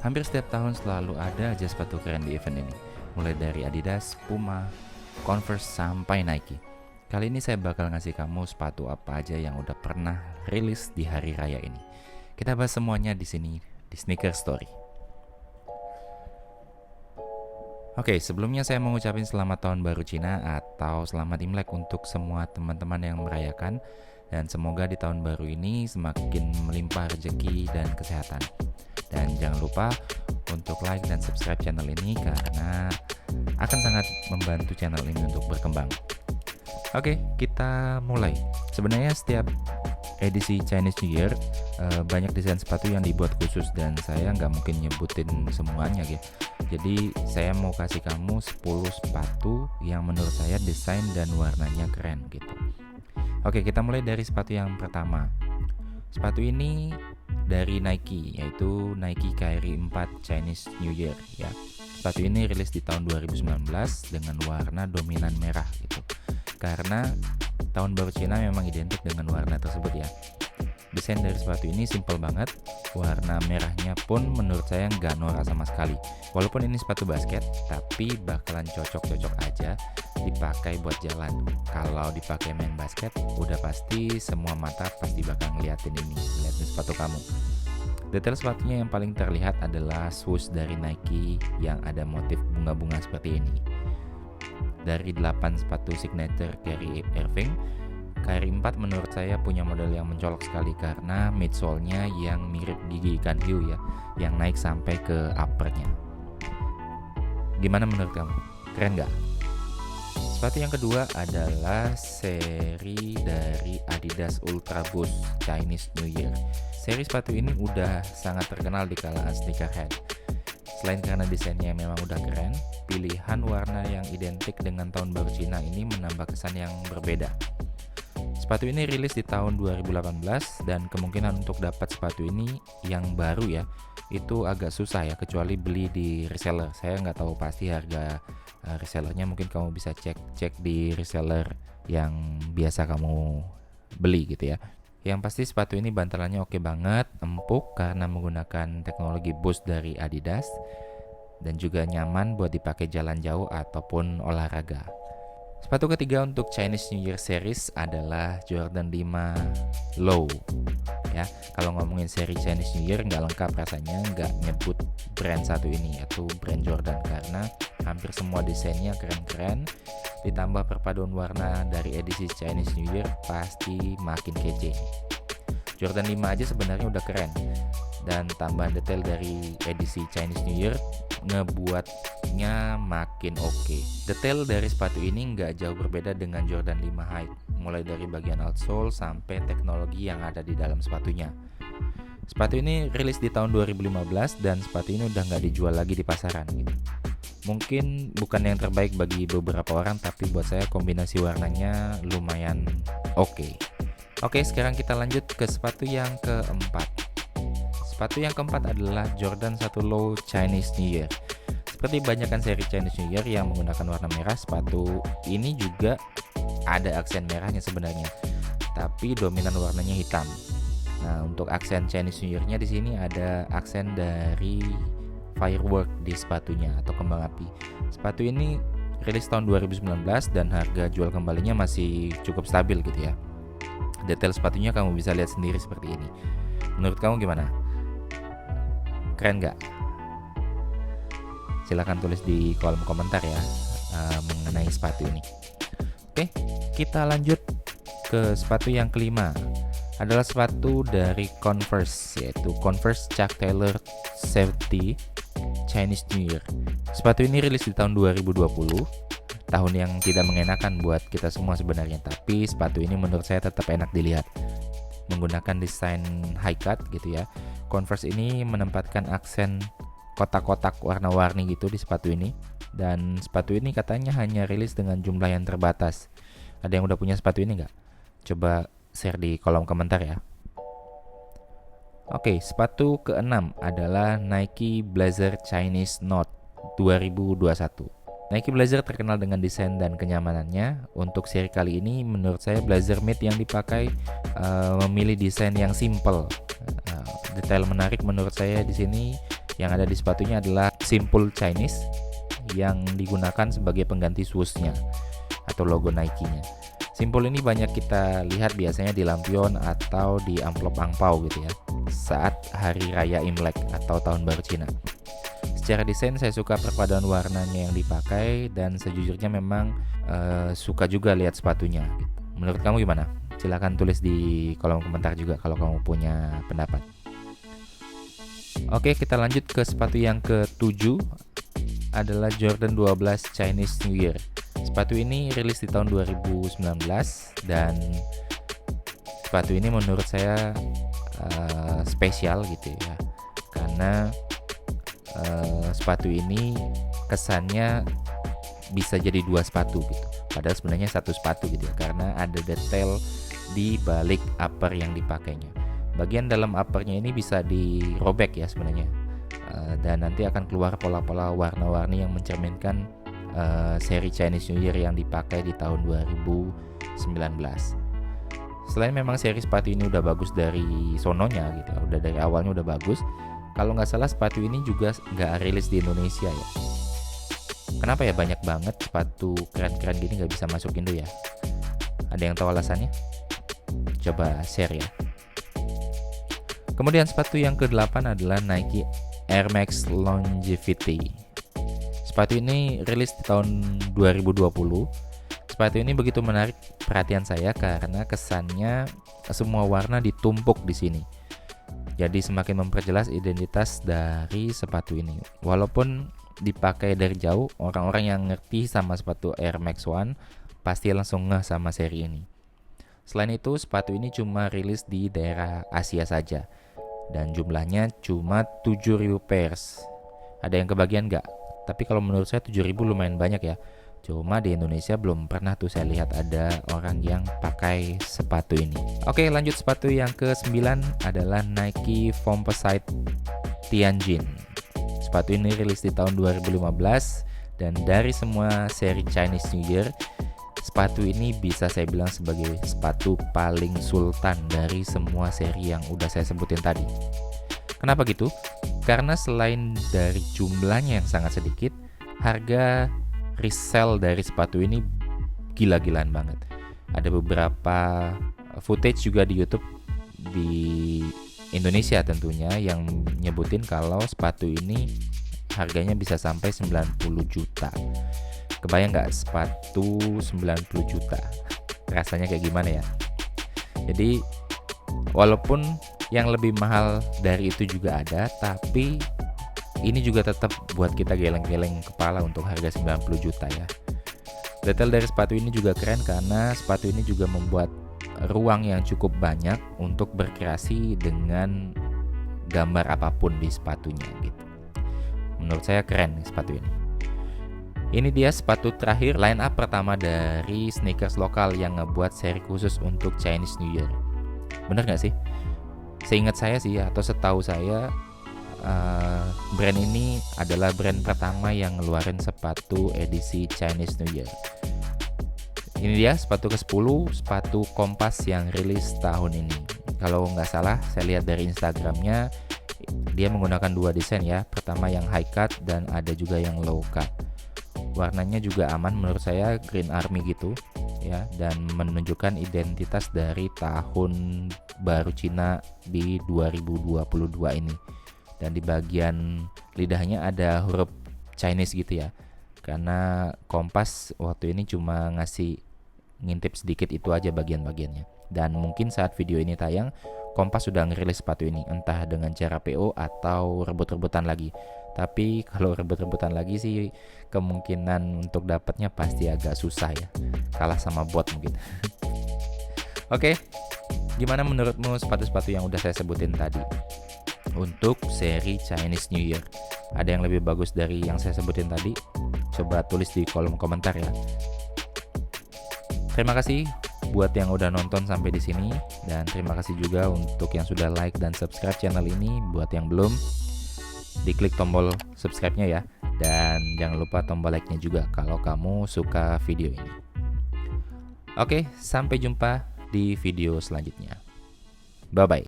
Hampir setiap tahun selalu ada aja sepatu keren di event ini, mulai dari Adidas, Puma, Converse, sampai Nike. Kali ini saya bakal ngasih kamu sepatu apa aja yang udah pernah rilis di hari raya ini. Kita bahas semuanya di sini di Sneaker Story. Oke, sebelumnya saya mau ngucapin selamat tahun baru Cina atau selamat Imlek untuk semua teman-teman yang merayakan, dan semoga di tahun baru ini semakin melimpah rezeki dan kesehatan. Dan jangan lupa untuk like dan subscribe channel ini karena akan sangat membantu channel ini untuk berkembang. Oke, kita mulai. Sebenarnya setiap edisi Chinese New Year banyak desain sepatu yang dibuat khusus dan saya nggak mungkin nyebutin semuanya ya. Jadi saya mau kasih kamu 10 sepatu yang menurut saya desain dan warnanya keren gitu. Oke, kita mulai dari sepatu yang pertama. Sepatu ini dari Nike, yaitu Nike Kyrie 4 Chinese New Year ya. Sepatu ini rilis di tahun 2019 dengan warna dominan merah gitu. Karena tahun baru Cina memang identik dengan warna tersebut ya. Desain dari sepatu ini simple banget. Warna merahnya pun menurut saya nggak norak sama sekali. Walaupun ini sepatu basket, tapi bakalan cocok-cocok aja dipakai buat jalan. Kalau dipakai main basket, udah pasti semua mata pasti bakal ngeliatin sepatu kamu. Detail sepatunya yang paling terlihat adalah swoosh dari Nike yang ada motif bunga-bunga seperti ini. Dari 8 sepatu signature Kyrie Irving, Kyrie 4 menurut saya punya model yang mencolok sekali karena midsole-nya yang mirip gigi ikan hiu ya, yang naik sampai ke uppernya. Gimana menurut kamu? Keren nggak? Sepatu yang kedua adalah seri dari Adidas Ultra Boost Chinese New Year. Seri sepatu ini udah sangat terkenal di kalangan sneakerhead. Selain karena desainnya memang udah keren, pilihan warna yang identik dengan tahun baru Cina ini menambah kesan yang berbeda. Sepatu ini rilis di tahun 2018 dan kemungkinan untuk dapat sepatu ini yang baru ya, itu agak susah ya, kecuali beli di reseller. Saya nggak tahu pasti harga resellernya, mungkin kamu bisa cek di reseller yang biasa kamu beli gitu ya. Yang pasti sepatu ini bantalannya oke banget, empuk karena menggunakan teknologi boost dari Adidas, dan juga nyaman buat dipakai jalan jauh ataupun olahraga. Sepatu ketiga untuk Chinese New Year series adalah Jordan 5 Low. Ya, kalau ngomongin seri Chinese New Year nggak lengkap rasanya nggak nyebut brand satu ini, yaitu brand Jordan, karena hampir semua desainnya keren-keren. Ditambah perpaduan warna dari edisi Chinese New Year pasti makin kece. Jordan 5 aja sebenarnya udah keren, dan tambahan detail dari edisi Chinese New Year ngebuatnya makin oke. Detail dari sepatu ini nggak jauh berbeda dengan Jordan 5 High, mulai dari bagian outsole sampai teknologi yang ada di dalam sepatunya. Sepatu ini rilis di tahun 2015 dan sepatu ini udah nggak dijual lagi di pasaran gitu. Mungkin bukan yang terbaik bagi beberapa orang, tapi buat saya kombinasi warnanya lumayan oke. Oke, sekarang kita lanjut ke sepatu yang keempat. Sepatu yang keempat adalah Jordan 1 Low Chinese New Year. Seperti banyakkan seri Chinese New Year yang menggunakan warna merah, sepatu ini juga ada aksen merahnya sebenarnya, tapi dominan warnanya hitam. Nah, untuk aksen Chinese New Year-nya di sini ada aksen dari firework di sepatunya atau kembang api. Sepatu ini rilis tahun 2019 dan harga jual kembalinya masih cukup stabil gitu ya. Detail sepatunya kamu bisa lihat sendiri seperti ini. Menurut kamu gimana? Keren nggak? Silahkan tulis di kolom komentar ya mengenai sepatu ini. Oke, kita lanjut ke sepatu yang kelima. Adalah sepatu dari Converse, yaitu Converse Chuck Taylor Safety Chinese New Year. Sepatu ini rilis di tahun 2020, tahun yang tidak mengenakan buat kita semua sebenarnya, tapi sepatu ini menurut saya tetap enak dilihat. Menggunakan desain high cut gitu ya. Converse ini menempatkan aksen kotak-kotak warna-warni gitu di sepatu ini, dan sepatu ini katanya hanya rilis dengan jumlah yang terbatas. Ada yang udah punya sepatu ini nggak? Coba share di kolom komentar ya. Oke, sepatu keenam adalah Nike Blazer Chinese Note 2021. Nike Blazer terkenal dengan desain dan kenyamanannya. Untuk seri kali ini menurut saya Blazer Mid yang dipakai memilih desain yang simple. Detail menarik menurut saya di sini Yang ada di sepatunya adalah Simple Chinese yang digunakan sebagai pengganti swoosh-nya atau logo Nike-nya. Simple ini banyak kita lihat biasanya di lampion atau di amplop angpau gitu ya, saat hari raya Imlek atau tahun baru Cina. Secara desain saya suka perpaduan warnanya yang dipakai, dan sejujurnya memang suka juga lihat sepatunya. Menurut kamu gimana? Silahkan tulis di kolom komentar juga kalau kamu punya pendapat. Oke, kita lanjut ke sepatu yang ke-7 adalah Jordan 12 Chinese New Year. Sepatu ini rilis di tahun 2019 dan sepatu ini menurut saya spesial gitu ya. Karena sepatu ini kesannya bisa jadi 2 sepatu gitu. Padahal sebenarnya 1 sepatu gitu ya, karena ada detail di balik upper yang dipakainya. Bagian dalam uppernya ini bisa dirobek ya sebenarnya, dan nanti akan keluar pola-pola warna-warni yang mencerminkan seri Chinese New Year yang dipakai di tahun 2019. Selain memang seri sepatu ini udah bagus dari sononya gitu, udah dari awalnya udah bagus. Kalau nggak salah sepatu ini juga nggak rilis di Indonesia ya. Kenapa ya banyak banget sepatu keren-keren gini nggak bisa masuk Indo ya? Ada yang tahu alasannya? Coba share ya. Kemudian sepatu yang ke-8 adalah Nike Air Max Longevity. Sepatu ini rilis di tahun 2020. Sepatu ini begitu menarik perhatian saya karena kesannya semua warna ditumpuk di sini. Jadi semakin memperjelas identitas dari sepatu ini. Walaupun dipakai dari jauh, orang-orang yang ngerti sama sepatu Air Max One pasti langsung ngeh sama seri ini. Selain itu, sepatu ini cuma rilis di daerah Asia saja, dan jumlahnya cuma 7.000 pairs. Ada yang kebagian nggak? Tapi kalau menurut saya 7.000 lumayan banyak ya. Cuma di Indonesia belum pernah tuh saya lihat ada orang yang pakai sepatu ini. Oke, lanjut sepatu yang ke-9 adalah Nike Foamposite Tianjin. Sepatu ini rilis di tahun 2015, dan dari semua seri Chinese New Year, sepatu ini bisa saya bilang sebagai sepatu paling sultan dari semua seri yang udah saya sebutin tadi. Kenapa gitu? Karena selain dari jumlahnya yang sangat sedikit, harga resell dari sepatu ini gila-gilaan banget. Ada beberapa footage juga di YouTube di Indonesia tentunya yang nyebutin kalau sepatu ini harganya bisa sampai 90 juta. Kebayang nggak sepatu 90 juta? Rasanya kayak gimana ya? Jadi walaupun yang lebih mahal dari itu juga ada, tapi ini juga tetap buat kita geleng-geleng kepala untuk harga 90 juta ya. Detail dari sepatu ini juga keren karena sepatu ini juga membuat ruang yang cukup banyak untuk berkreasi dengan gambar apapun di sepatunya gitu. Menurut saya keren nih sepatu ini. Ini dia sepatu terakhir line up pertama dari sneakers lokal yang ngebuat seri khusus untuk Chinese New Year. Bener gak sih? Seingat saya sih atau setahu saya, brand ini adalah brand pertama yang ngeluarin sepatu edisi Chinese New Year. Ini dia sepatu ke-10, sepatu Kompas yang rilis tahun ini. Kalau nggak salah, saya lihat dari Instagramnya, dia menggunakan 2 desain ya. Pertama yang high cut dan ada juga yang low cut. Warnanya juga aman menurut saya, Green Army gitu ya, dan menunjukkan identitas dari tahun baru Cina di 2022 ini. Dan di bagian lidahnya ada huruf Chinese gitu ya, karena Kompas waktu ini cuma ngasih ngintip sedikit itu aja bagian-bagiannya. Dan mungkin saat video ini tayang, Kompas sudah ngerilis sepatu ini, entah dengan cara PO atau rebut-rebutan lagi. Tapi kalau rebut-rebutan lagi sih kemungkinan untuk dapatnya pasti agak susah ya, kalah sama bot mungkin. Oke, gimana menurutmu sepatu-sepatu yang udah saya sebutin tadi untuk seri Chinese New Year? Ada yang lebih bagus dari yang saya sebutin tadi? Coba tulis di kolom komentar ya. Terima kasih buat yang udah nonton sampai di sini, dan terima kasih juga untuk yang sudah like dan subscribe channel ini. Buat yang belum, diklik tombol subscribe-nya ya, dan jangan lupa tombol like-nya juga kalau kamu suka video ini. Oke, sampai jumpa di video selanjutnya. Bye bye.